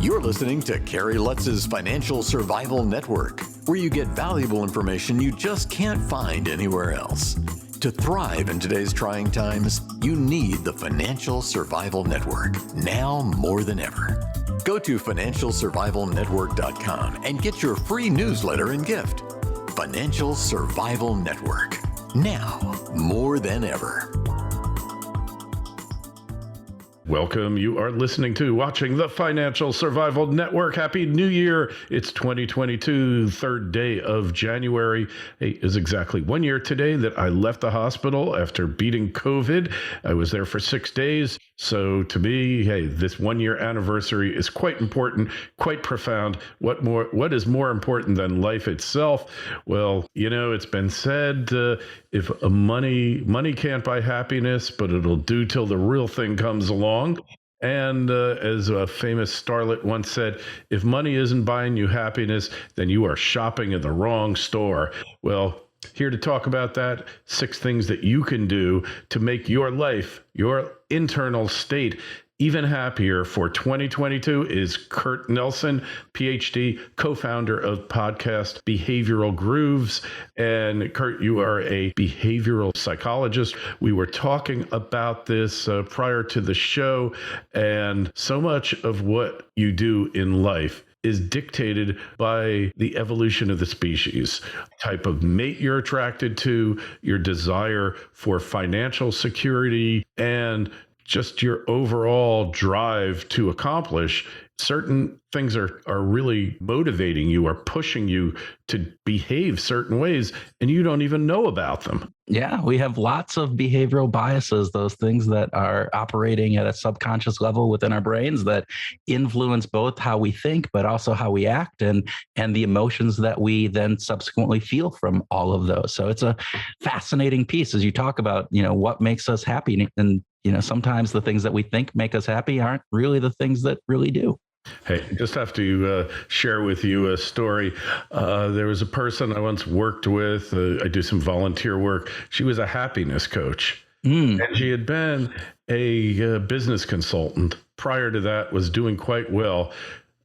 You're listening to Kerry Lutz's Financial Survival Network, where you get valuable information you just can't find anywhere else. To thrive in today's trying times, you need the Financial Survival Network, now more than ever. Go to financialsurvivalnetwork.com and get your free newsletter and gift. Financial Survival Network, now more than ever. Welcome. You are listening to watching the Financial Survival Network. Happy New Year. It's 2022, third day of January. It is exactly 1 year today that I left the hospital after beating COVID. I was there for 6 days. So to me, hey, this 1 year anniversary is quite important, quite profound. What is more important than life itself? Well, it's been said, if money can't buy happiness, but it'll do till the real thing comes along. And as a famous starlet once said, if money isn't buying you happiness, then you are shopping in the wrong store. Well, here to talk about that, 6 things that you can do to make your life, your internal state, even happier for 2022 is Kurt Nelson, PhD, co-founder of podcast Behavioral Grooves. And Kurt, you are a behavioral psychologist. We were talking about this prior to the show, and so much of what you do in life is dictated by the evolution of the species, type of mate you're attracted to, your desire for financial security, and just your overall drive to accomplish. Certain things are really motivating you or pushing you to behave certain ways, and you don't even know about them. Yeah, we have lots of behavioral biases, those things that are operating at a subconscious level within our brains that influence both how we think, but also how we act and the emotions that we then subsequently feel from all of those. So it's a fascinating piece as you talk about, what makes us happy. And, sometimes the things that we think make us happy aren't really the things that really do. Hey, just have to share with you a story. There was a person I once worked with. I do some volunteer work. She was a happiness coach, and she had been a business consultant. Prior to that, was doing quite well.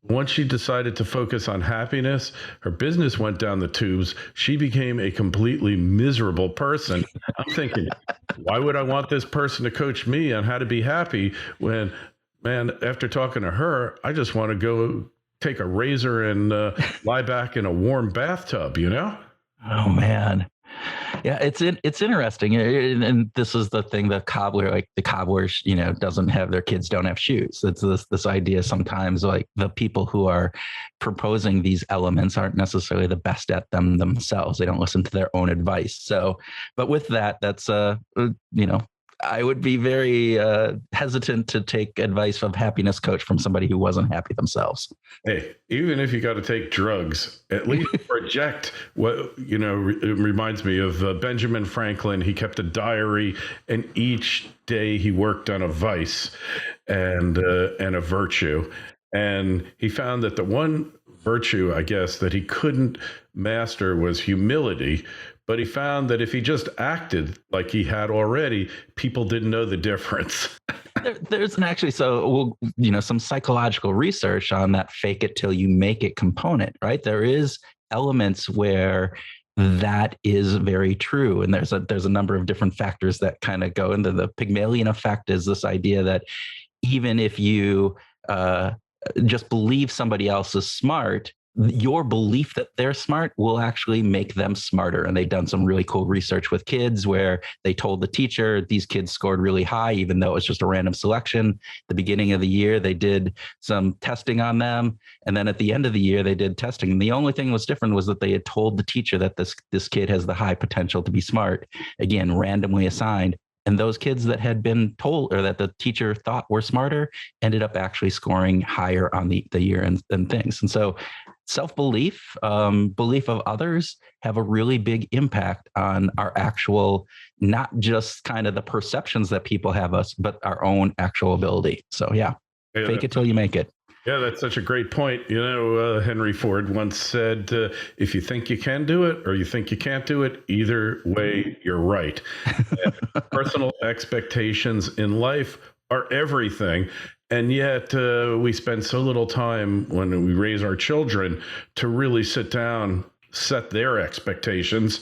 Once she decided to focus on happiness, her business went down the tubes. She became a completely miserable person. I'm thinking, why would I want this person to coach me on how to be happy when, man, after talking to her, I just want to go take a razor and lie back in a warm bathtub, Oh, man. Yeah, it's interesting. And this is the thing that the cobblers, their kids don't have shoes. It's this idea sometimes like the people who are proposing these elements aren't necessarily the best at them themselves. They don't listen to their own advice. So, but with that, that's, I would be very hesitant to take advice from a happiness coach from somebody who wasn't happy themselves. Hey, even if you got to take drugs, at least project what, it reminds me of Benjamin Franklin. He kept a diary, and each day he worked on a vice and a virtue. And he found that the one virtue, I guess, that he couldn't master was humility. But he found that if he just acted like he had already, people didn't know the difference. There's some psychological research on that fake it till you make it component, right? There is elements where that is very true. And there's a number of different factors that kind of go into the Pygmalion effect is this idea that even if you just believe somebody else is smart, your belief that they're smart will actually make them smarter. And they've done some really cool research with kids where they told the teacher these kids scored really high, even though it was just a random selection. The beginning of the year, they did some testing on them. And then at the end of the year, they did testing. And the only thing that was different was that they had told the teacher that this kid has the high potential to be smart, again, randomly assigned. And those kids that had been told or that the teacher thought were smarter ended up actually scoring higher on the year and things. And so self-belief, belief of others have a really big impact on our actual, not just kind of the perceptions that people have us, but our own actual ability. So fake it till you make it. Yeah, that's such a great point. Henry Ford once said, if you think you can do it or you think you can't do it, either way, you're right. Personal expectations in life are everything. And yet we spend so little time when we raise our children to really sit down, set their expectations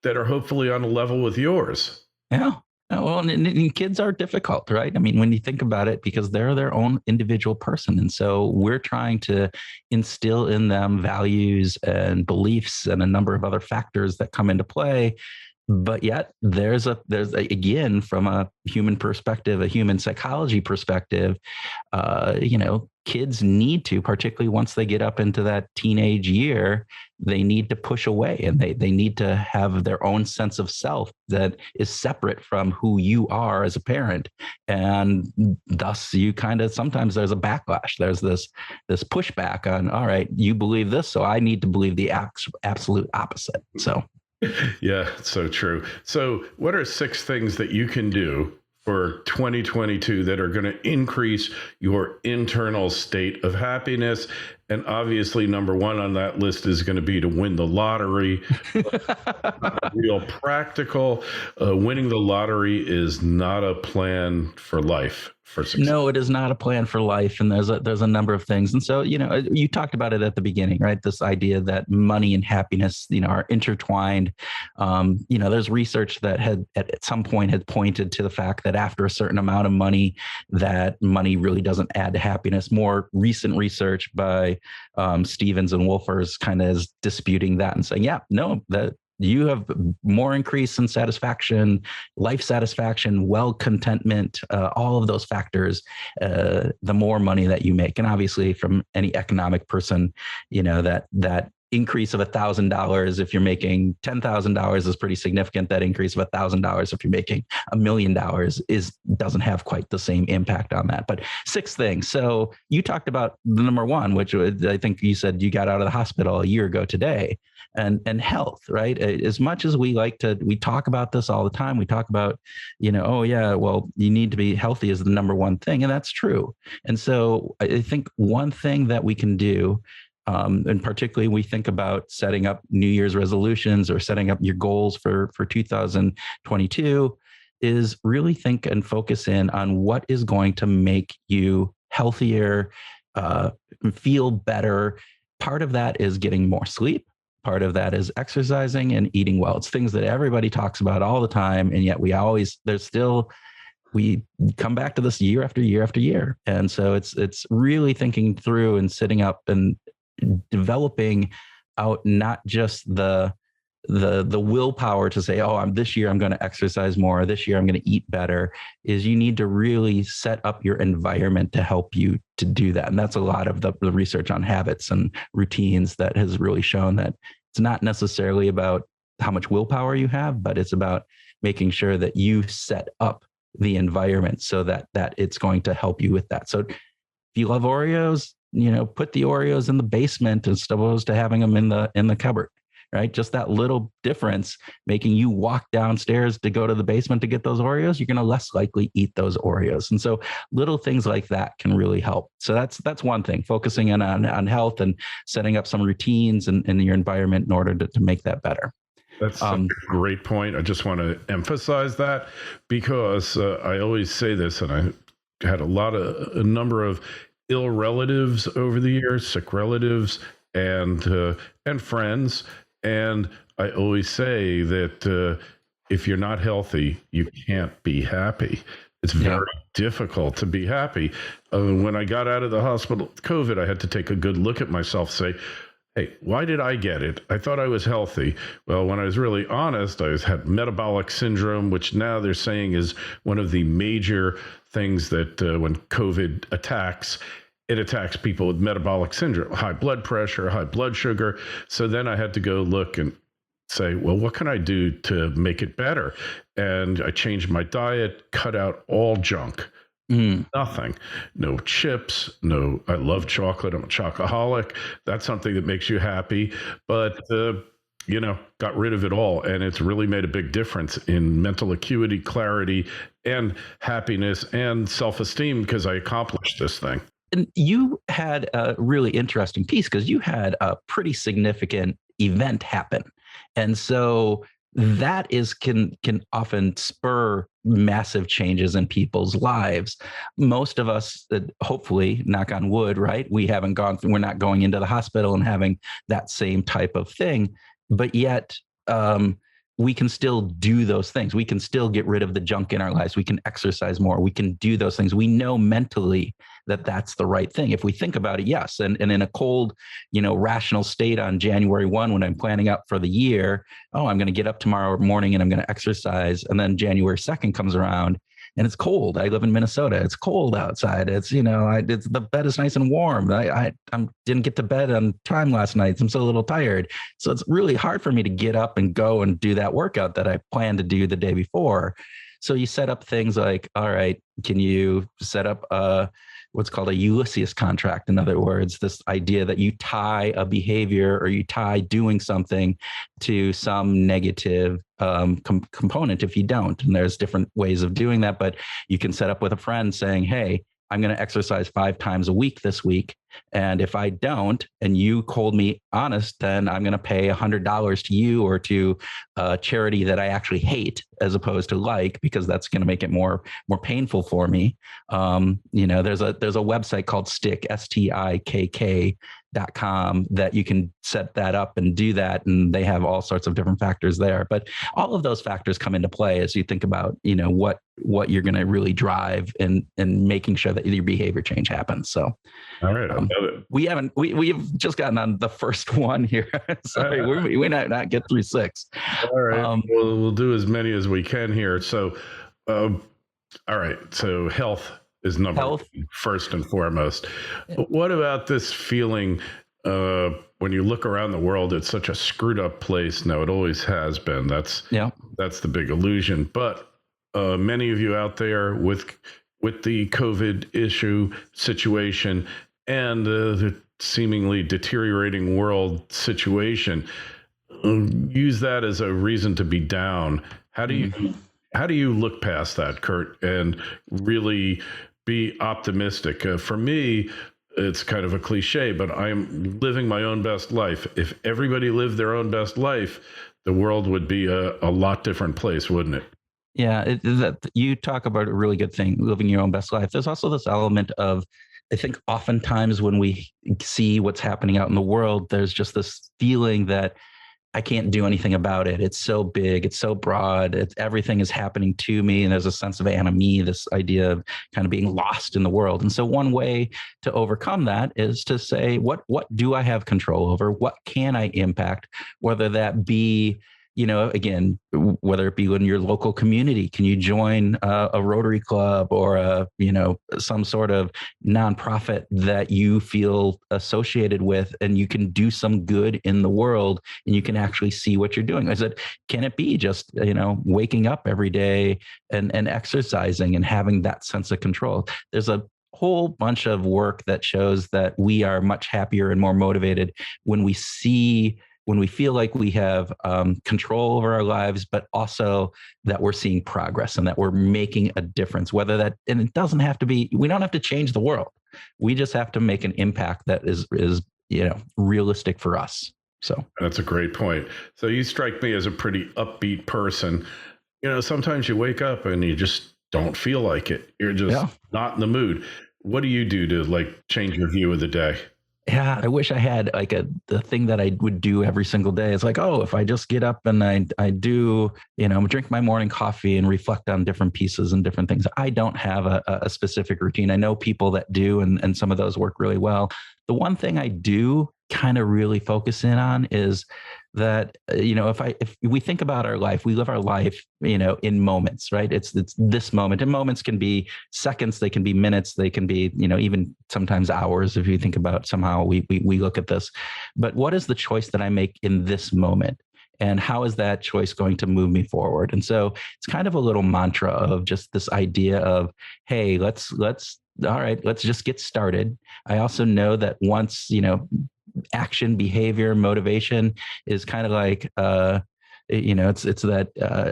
that are hopefully on a level with yours. Yeah. Well, and kids are difficult, right? I mean, when you think about it, because they're their own individual person. And so we're trying to instill in them values and beliefs and a number of other factors that come into play. But yet again, from a human perspective, a human psychology perspective, kids need to, particularly once they get up into that teenage year, they need to push away, and they need to have their own sense of self that is separate from who you are as a parent. And thus you kind of, sometimes there's a backlash. There's this pushback on, all right, you believe this, so I need to believe the absolute opposite. So yeah, so true. So what are 6 things that you can do for 2022 that are going to increase your internal state of happiness? And obviously, number 1 on that list is going to be to win the lottery. Real practical. Winning the lottery is not a plan for life. For success. No, it is not a plan for life. And there's a number of things. And so, you talked about it at the beginning, right? This idea that money and happiness, are intertwined. There's research that had at some point had pointed to the fact that after a certain amount of money, that money really doesn't add to happiness. More recent research by Stevens and Wolfers kind of is disputing that and saying, yeah, no, that you have more increase in satisfaction, life satisfaction, contentment, all of those factors, the more money that you make. And obviously from any economic person, that increase of $1,000, if you're making $10,000 is pretty significant. That increase of $1,000, if you're making $1 million doesn't have quite the same impact on that. But 6 things. So you talked about the number 1, which I think you said you got out of the hospital a year ago today, and health, right? As much as we talk about this all the time. We talk about, oh yeah, well, you need to be healthy is the number 1 thing. And that's true. And so I think one thing that we can do, and particularly we think about setting up New Year's resolutions or setting up your goals for 2022, is really think and focus in on what is going to make you healthier, feel better. Part of that is getting more sleep. Part of that is exercising and eating well. It's things that everybody talks about all the time. And yet we come back to this year after year after year. And so it's really thinking through and sitting up and developing out not just the willpower to say, oh, this year I'm going to exercise more, this year I'm going to eat better, is you need to really set up your environment to help you to do that. And that's a lot of the research on habits and routines that has really shown that it's not necessarily about how much willpower you have, but it's about making sure that you set up the environment so that it's going to help you with that. So if you love Oreos, put the Oreos in the basement as opposed to having them in the cupboard, right? Just that little difference, making you walk downstairs to go to the basement to get those Oreos, you're going to less likely eat those Oreos. And so little things like that can really help. So that's one thing, focusing in on health and setting up some routines in your environment in order to make that better. That's a great point. I just want to emphasize that because I always say this, and I had a number of ill relatives over the years, sick relatives, and friends. And I always say that if you're not healthy, you can't be happy. It's very difficult to be happy. When I got out of the hospital with COVID, I had to take a good look at myself, say, hey, why did I get it? I thought I was healthy. Well, when I was really honest, I had metabolic syndrome, which now they're saying is one of the major things that when COVID attacks, it attacks people with metabolic syndrome, high blood pressure, high blood sugar. So then I had to go look and say, well, what can I do to make it better? And I changed my diet, cut out all junk. Nothing, no chips, no, I love chocolate. I'm a chocoholic. That's something that makes you happy, but, got rid of it all. And it's really made a big difference in mental acuity, clarity, and happiness and self-esteem because I accomplished this thing. And you had a really interesting piece because you had a pretty significant event happen. And so that is can often spur massive changes in people's lives. Most of us, hopefully, knock on wood, right? We're not going into the hospital and having that same type of thing, but yet we can still do those things. We can still get rid of the junk in our lives. We can exercise more. We can do those things. We know mentally that that's the right thing. If we think about it, yes. And in a cold, rational state on January 1, when I'm planning out for the year, I'm going to get up tomorrow morning and I'm going to exercise. And then January 2nd comes around and it's cold. I live in Minnesota. It's cold outside. It's, the bed is nice and warm. I didn't get to bed on time last night. I'm so a little tired. So it's really hard for me to get up and go and do that workout that I planned to do the day before. So you set up things like, all right, can you set up what's called a Ulysses contract? In other words, this idea that you tie a behavior or you tie doing something to some negative component if you don't. And there's different ways of doing that, but you can set up with a friend saying, hey, I'm going to exercise 5 times a week this week. And if I don't, and you hold me honest, then I'm going to pay $100 to you or to a charity that I actually hate as opposed to like, because that's going to make it more painful for me. There's a website called Stick, STIKK.com, that you can set that up and do that. And they have all sorts of different factors there. But all of those factors come into play as you think about, what you're going to really drive and making sure that your behavior change happens. So, all right. I love it. We've just gotten on the first one here. Sorry, we might not get through 6. All right. We'll do as many as we can here. So, all right. So health is number one, first and foremost. But what about this feeling when you look around the world, it's such a screwed up place. Now, it always has been. That's the big illusion. But many of you out there with the COVID situation and the seemingly deteriorating world situation, use that as a reason to be down. How do you look past that, Kurt, and really be optimistic? For me, it's kind of a cliche, but I'm living my own best life. If everybody lived their own best life, the world would be a lot different place, wouldn't it? Yeah, you talk about a really good thing, living your own best life. There's also this element of, I think oftentimes when we see what's happening out in the world, there's just this feeling that I can't do anything about it. It's so big, it's so broad, everything is happening to me. And there's a sense of anomie, this idea of kind of being lost in the world. And so one way to overcome that is to say, what do I have control over? What can I impact? Whether that be, again, whether it be in your local community, can you join a Rotary Club or some sort of nonprofit that you feel associated with, and you can do some good in the world, and you can actually see what you're doing? Can it be just waking up every day and exercising and having that sense of control? There's a whole bunch of work that shows that we are much happier and more motivated when we feel like we have control over our lives, but also that we're seeing progress and that we're making a difference, and it doesn't have to be, we don't have to change the world. We just have to make an impact that is realistic for us. So that's a great point. So you strike me as a pretty upbeat person. Sometimes you wake up and you just don't feel like it. You're just not in the mood. What do you do to change your view of the day? Yeah, I wish I had the thing that I would do every single day. It's if I just get up and I do, drink my morning coffee and reflect on different pieces and different things. I don't have a specific routine. I know people that do, and some of those work really well. The one thing I do kind of really focus in on is that, if we think about our life, we live our life, in moments, right? It's this moment, and moments can be seconds, they can be minutes, they can be, even sometimes hours. If you think about somehow we look at this, but what is the choice that I make in this moment? And how is that choice going to move me forward? And so it's kind of a little mantra of just this idea of, hey, let's just get started. I also know that once, action, behavior, motivation is kind of like, it's that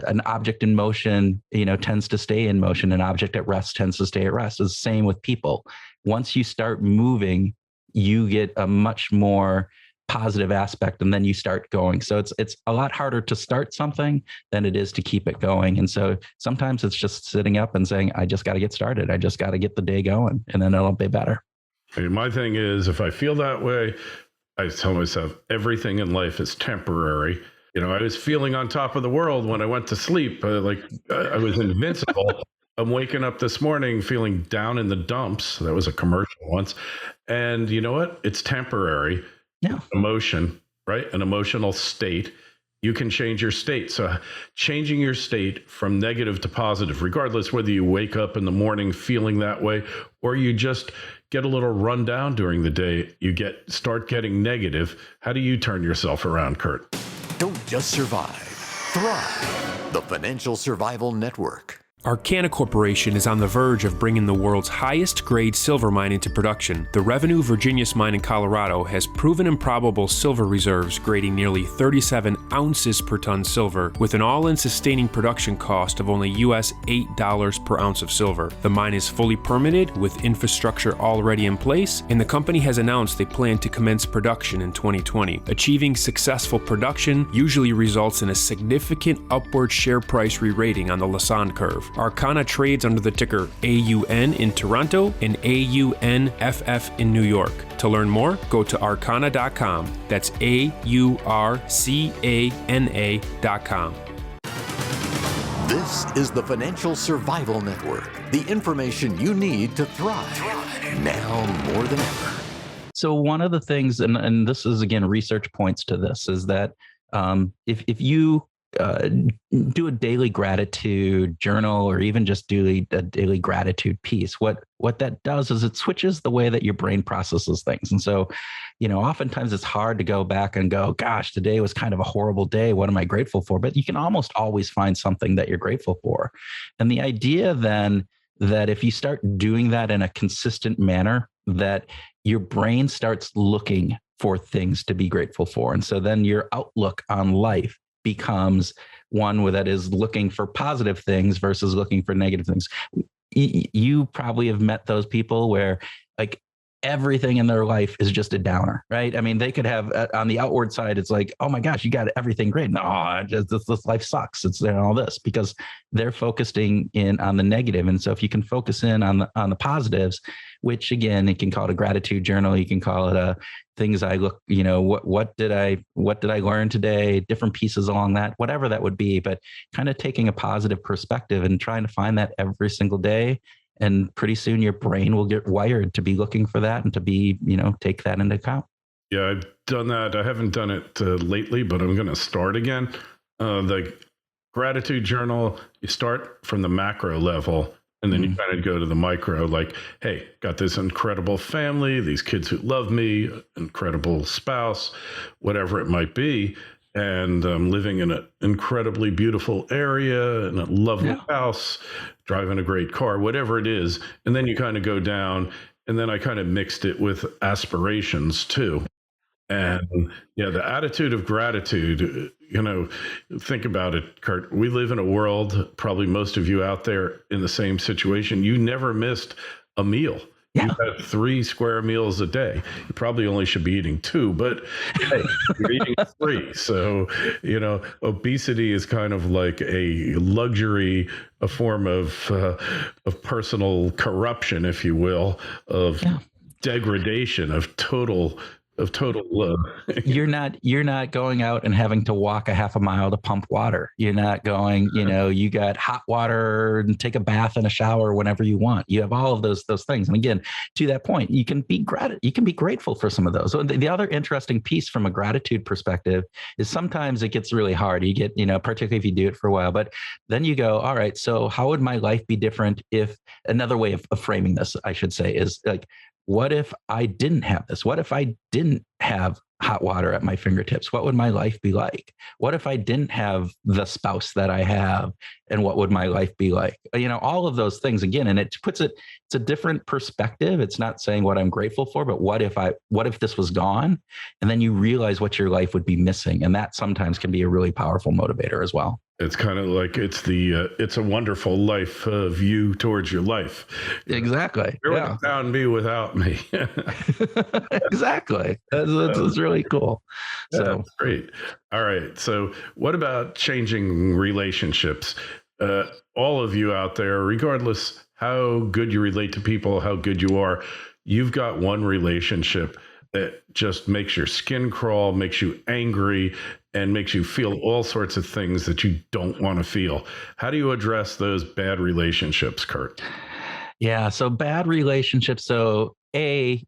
an object in motion, tends to stay in motion. An object at rest tends to stay at rest. It's the same with people. Once you start moving, you get a much more positive aspect, and then you start going. So it's a lot harder to start something than it is to keep it going. And so sometimes it's just sitting up and saying, I just got to get started. I just got to get the day going, and then it'll be better. I mean, my thing is, if I feel that way, I tell myself everything in life is temporary. I was feeling on top of the world when I went to sleep, like I was invincible. I'm waking up this morning feeling down in the dumps. That was a commercial once. And you know what? It's temporary. Yeah. Emotion, right? An emotional state. You can change your state. So changing your state from negative to positive, regardless whether you wake up in the morning feeling that way or you just get a little run down during the day, start getting negative. How do you turn yourself around, Kurt? Don't just survive, thrive. The Financial Survival Network. Arcana Corporation is on the verge of bringing the world's highest grade silver mine into production. The Revenue Virginius mine in Colorado has proven improbable silver reserves grading nearly 37 ounces per ton silver with an all-in sustaining production cost of only US $8 per ounce of silver. The mine is fully permitted with infrastructure already in place, and the company has announced they plan to commence production in 2020. Achieving successful production usually results in a significant upward share price re-rating on the Lassonde curve. Arcana trades under the ticker AUN in Toronto and AUNFF in New York. To learn more, go to arcana.com. That's AURCANA.com. This is the Financial Survival Network, the information you need to thrive now more than ever. So one of the things, and this is again, research points to this, is that if you do a daily gratitude journal or even just do a daily gratitude piece, what that does is it switches the way that your brain processes things. And so, oftentimes it's hard to go back and go, gosh, today was kind of a horrible day. What am I grateful for? But you can almost always find something that you're grateful for. And the idea then that if you start doing that in a consistent manner, that your brain starts looking for things to be grateful for. And so then your outlook on life becomes one that is looking for positive things versus looking for negative things. You probably have met those people where like everything in their life is just a downer, right? I mean, they could have on the outward side, it's like, oh my gosh, you got everything great. No, this life sucks. It's all this because they're focusing in on the negative. And so if you can focus in on the positives, which again, you can call it a gratitude journal. You can call it a things I look, what did I learn today? Different pieces along that, whatever that would be, but kind of taking a positive perspective and trying to find that every single day. And pretty soon your brain will get wired to be looking for that and to be, take that into account. Yeah, I've done that. I haven't done it lately, but I'm going to start again. The gratitude journal, you start from the macro level and then you kind of go to the micro, like, hey, got this incredible family, these kids who love me, incredible spouse, whatever it might be. And I'm living in an incredibly beautiful area and a lovely house, driving a great car, whatever it is. And then you kind of go down, and then I kind of mixed it with aspirations too. And the attitude of gratitude, think about it, Kurt. We live in a world, probably most of you out there in the same situation. You never missed a meal. Yeah. You have 3 square meals a day. You probably only should be eating 2, but hey, you're eating 3. So, obesity is kind of like a luxury, a form of personal corruption, if you will, of degradation, of total you're not going out and having to walk a half a mile to pump water. You're not going, you got hot water and take a bath and a shower whenever you want. You have all of those things. And again, to that point, you can be grateful for some of those. So the other interesting piece from a gratitude perspective is sometimes it gets really hard. You get, particularly if you do it for a while, but then you go, all right, so how would my life be different if another way of framing this, I should say, is like, what if I didn't have this? What if I didn't have hot water at my fingertips? What would my life be like? What if I didn't have the spouse that I have? And what would my life be like? All of those things again, and it's a different perspective. It's not saying what I'm grateful for, but what if this was gone? And then you realize what your life would be missing. And that sometimes can be a really powerful motivator as well. It's kind of like it's a wonderful life view towards your life. Exactly. Where would the town be without me? Exactly. That's really cool. So that's great. All right. So what about changing relationships? All of you out there, regardless how good you relate to people, how good you are, you've got one relationship that just makes your skin crawl, makes you angry, and makes you feel all sorts of things that you don't want to feel. How do you address those bad relationships, Kurt? yeah, so bad relationships. So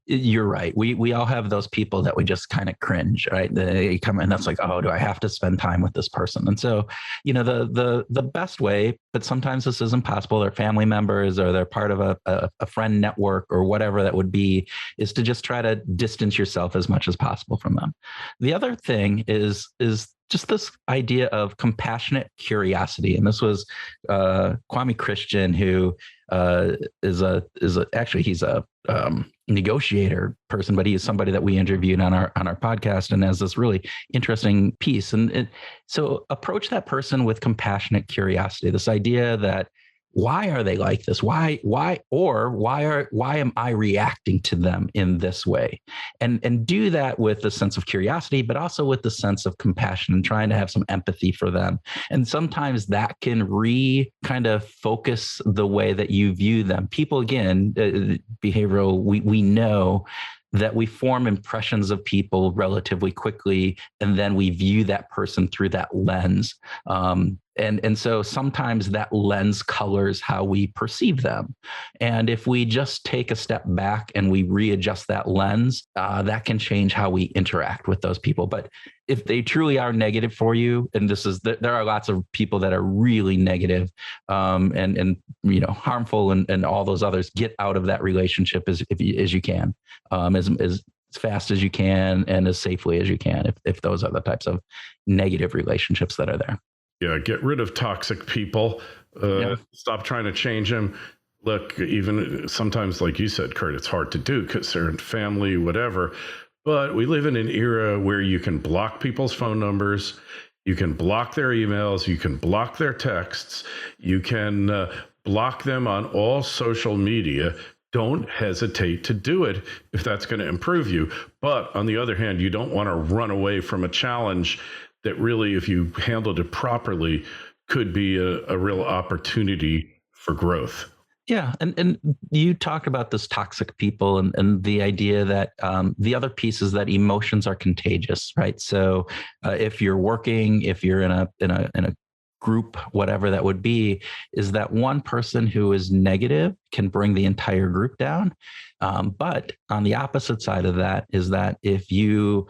you're right. We all have those people that we just kind of cringe, right? They come and that's like, oh, do I have to spend time with this person? And so, the best way, but sometimes this isn't possible. They're family members or they're part of a friend network or whatever that would be, is to just try to distance yourself as much as possible from them. The other thing is just this idea of compassionate curiosity. And this was Kwame Christian, who he's a negotiator person, but he is somebody that we interviewed on our podcast and has this really interesting piece. So approach that person with compassionate curiosity. This idea that why are they like this? Why am I reacting to them in this way? And do that with a sense of curiosity, but also with the sense of compassion and trying to have some empathy for them. And sometimes that can kind of focus the way that you view them. People, again, behavioral, we know that we form impressions of people relatively quickly, and then we view that person through that lens. And so sometimes that lens colors how we perceive them. And if we just take a step back and we readjust that lens, that can change how we interact with those people. But if they truly are negative for you, and there are lots of people that are really negative, and harmful and all those others, get out of that relationship as you can, as fast as you can and as safely as you can, if those are the types of negative relationships that are there. Yeah, get rid of toxic people. Stop trying to change them. Look, even sometimes, like you said, Kurt, it's hard to do because they're in family, whatever. But we live in an era where you can block people's phone numbers, you can block their emails, you can block their texts, you can block them on all social media. Don't hesitate to do it if that's going to improve you. But on the other hand, you don't want to run away from a challenge that really, if you handled it properly, could be a real opportunity for growth. Yeah. And you talked about this toxic people and the idea that the other piece is that emotions are contagious, right? So if you're working, if you're in a group, whatever that would be, is that one person who is negative can bring the entire group down. But on the opposite side of that is that if you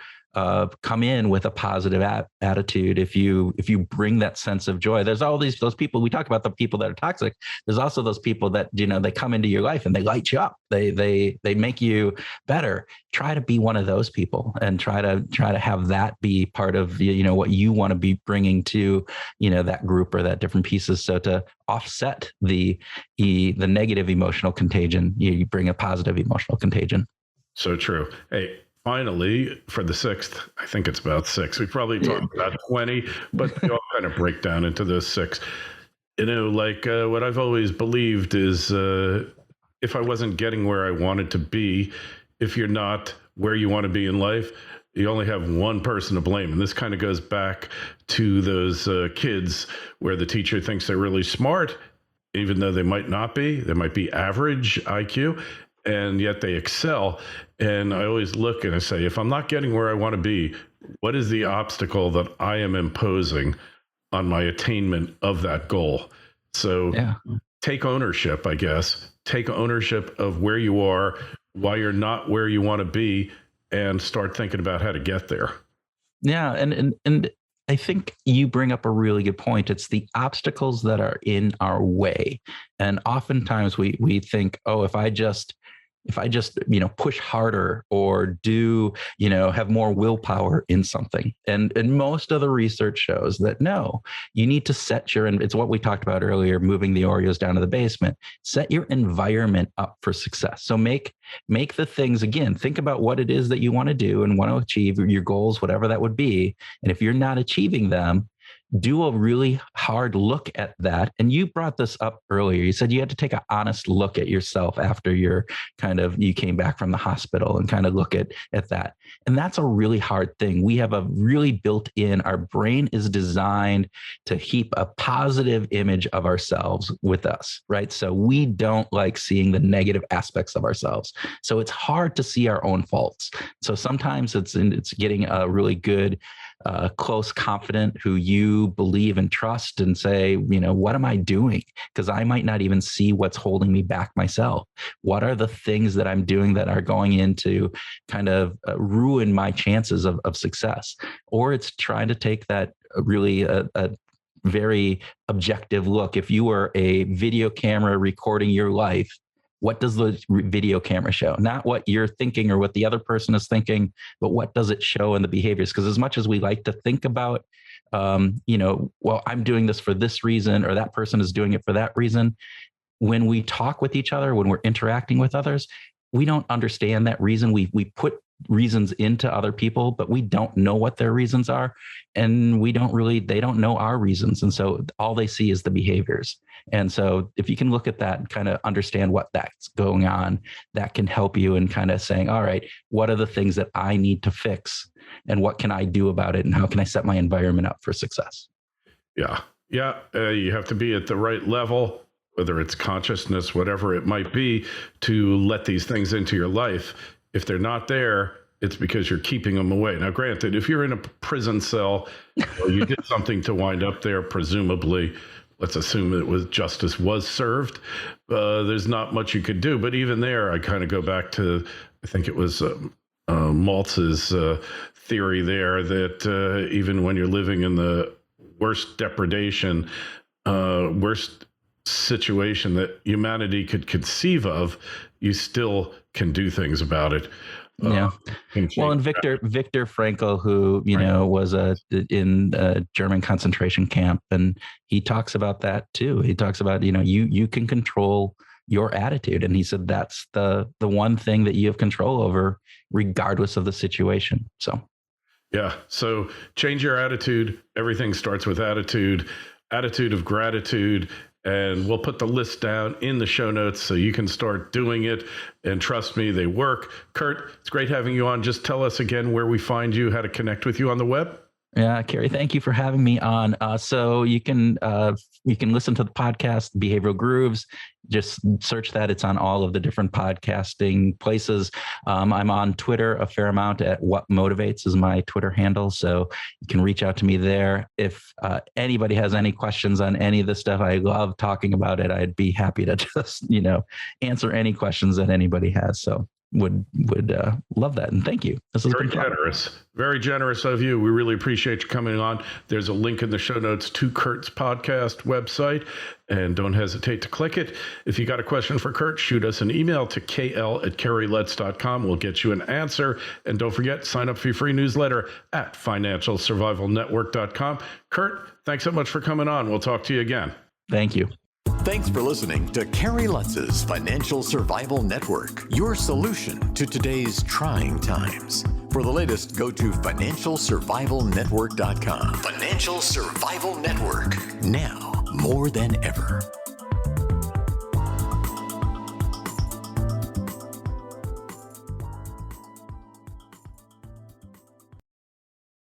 come in with a positive attitude, if you bring that sense of joy, there's all those people. We talk about the people that are toxic. There's also those people that they come into your life and they light you up. They make you better. Try to be one of those people and try to have that be part of what you want to be bringing to that group or that different pieces. So to offset the negative emotional contagion, you bring a positive emotional contagion. So true. Hey, finally, for the sixth, I think it's about 6. We probably talked about 20, but they all kind of break down into those 6. What I've always believed is if I wasn't getting where I wanted to be, if you're not where you want to be in life, you only have one person to blame. And this kind of goes back to those kids where the teacher thinks they're really smart, even though they might not be. They might be average IQ, and yet they excel. And I always look and I say, if I'm not getting where I want to be, what is the obstacle that I am imposing on my attainment of that goal? So take ownership, I guess. Take ownership of where you are, why you're not where you want to be, and start thinking about how to get there. Yeah. And I think you bring up a really good point. It's the obstacles that are in our way. And oftentimes we think, oh, if I just push harder or do, have more willpower in something. And most of the research shows that no, you need to it's what we talked about earlier, moving the Oreos down to the basement, set your environment up for success. So make the things, again, think about what it is that you want to do and want to achieve, your goals, whatever that would be. And if you're not achieving them, do a really hard look at that. And you brought this up earlier. You said you had to take an honest look at yourself after you came back from the hospital and kind of look at that. And that's a really hard thing. We have a really built in, our brain is designed to keep a positive image of ourselves with us, right? So we don't like seeing the negative aspects of ourselves. So it's hard to see our own faults. So sometimes it's getting a really good, close confidant who you believe and trust and say, what am I doing? Because I might not even see what's holding me back myself. What are the things that I'm doing that are going into kind of ruin my chances of success? Or it's trying to take that really a very objective look. If you were a video camera recording your life, what does the video camera show? Not what you're thinking or what the other person is thinking, but what does it show in the behaviors? Because as much as we like to think about, I'm doing this for this reason, or that person is doing it for that reason, when we talk with each other, when we're interacting with others, we don't understand that reason. We put reasons into other people, but we don't know what their reasons are. And they don't know our reasons. And so all they see is the behaviors. And so if you can look at that and kind of understand what that's going on, that can help you in kind of saying, all right, what are the things that I need to fix and what can I do about it? And how can I set my environment up for success? Yeah. You have to be at the right level, whether it's consciousness, whatever it might be, to let these things into your life. If they're not there, it's because you're keeping them away. Now, granted, if you're in a prison cell or you did something to wind up there, presumably, let's assume justice was served, there's not much you could do. But even there, I kind of go back to, I think it was Maltz's theory there that even when you're living in the worst depredation, worst situation that humanity could conceive of, you still can do things about it. Yeah. Well, and Viktor Frankl, who, was in a German concentration camp, and he talks about that too. He talks about, you can control your attitude. And he said, that's the one thing that you have control over, regardless of the situation. So. Yeah. So change your attitude. Everything starts with attitude of gratitude. And we'll put the list down in the show notes so you can start doing it. And trust me, they work. Kurt, it's great having you on. Just tell us again where we find you, how to connect with you on the web. Yeah, Kerry, thank you for having me on. So you can listen to the podcast, Behavioral Grooves. Just search that. It's on all of the different podcasting places. I'm on Twitter a fair amount at What Motivates is my Twitter handle. So you can reach out to me there. If anybody has any questions on any of this stuff, I love talking about it. I'd be happy to just, answer any questions that anybody has. So would love that. And thank you. This has been very generous of you. We really appreciate you coming on. There's a link in the show notes to Kurt's podcast website, and don't hesitate to click it. If you got a question for Kurt, shoot us an email to kl@kerrylutz.com. We'll get you an answer. And don't forget, sign up for your free newsletter at financialsurvivalnetwork.com. Kurt, thanks so much for coming on. We'll talk to you again. Thank you. Thanks for listening to Kerry Lutz's Financial Survival Network, your solution to today's trying times. For the latest, go to financialsurvivalnetwork.com. Financial Survival Network, now more than ever.